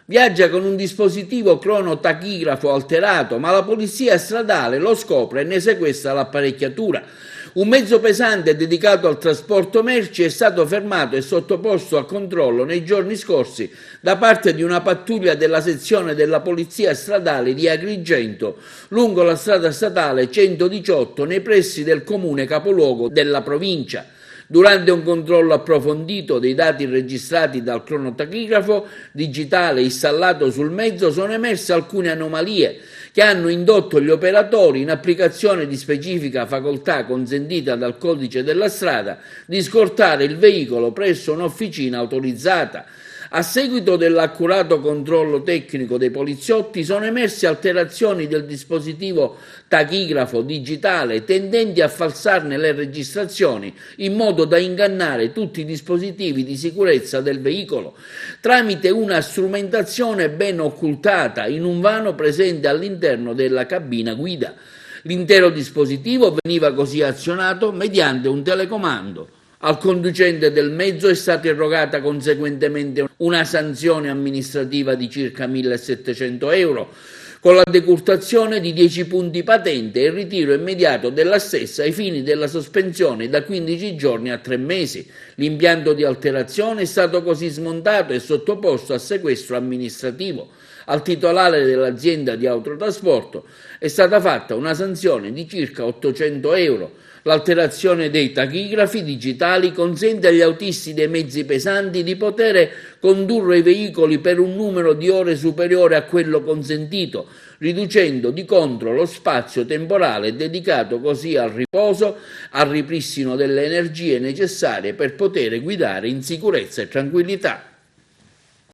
Viaggia con un dispositivo cronotachigrafo alterato, ma la polizia stradale lo scopre e ne sequestra l'apparecchiatura. Un mezzo pesante dedicato al trasporto merci è stato fermato e sottoposto a controllo nei giorni scorsi da parte di una pattuglia della sezione della polizia stradale di Agrigento lungo la strada statale 118 nei pressi del comune capoluogo della provincia. Durante un controllo approfondito dei dati registrati dal cronotachigrafo digitale installato sul mezzo sono emerse alcune anomalie che hanno indotto gli operatori, in applicazione di specifica facoltà consentita dal codice della strada, di scortare il veicolo presso un'officina autorizzata. A seguito dell'accurato controllo tecnico dei poliziotti sono emerse alterazioni del dispositivo tachigrafo digitale tendenti a falsarne le registrazioni in modo da ingannare tutti i dispositivi di sicurezza del veicolo tramite una strumentazione ben occultata in un vano presente all'interno della cabina guida. L'intero dispositivo veniva così azionato mediante un telecomando. Al conducente del mezzo è stata irrogata conseguentemente una sanzione amministrativa di circa 1.700 euro, con la decurtazione di 10 punti patente e il ritiro immediato della stessa ai fini della sospensione da 15 giorni a 3 mesi. L'impianto di alterazione è stato così smontato e sottoposto a sequestro amministrativo. Al titolare dell'azienda di autotrasporto è stata fatta una sanzione di circa 800 euro. L'alterazione dei tachigrafi digitali consente agli autisti dei mezzi pesanti di poter condurre i veicoli per un numero di ore superiore a quello consentito, riducendo di contro lo spazio temporale dedicato così al riposo, al ripristino delle energie necessarie per poter guidare in sicurezza e tranquillità.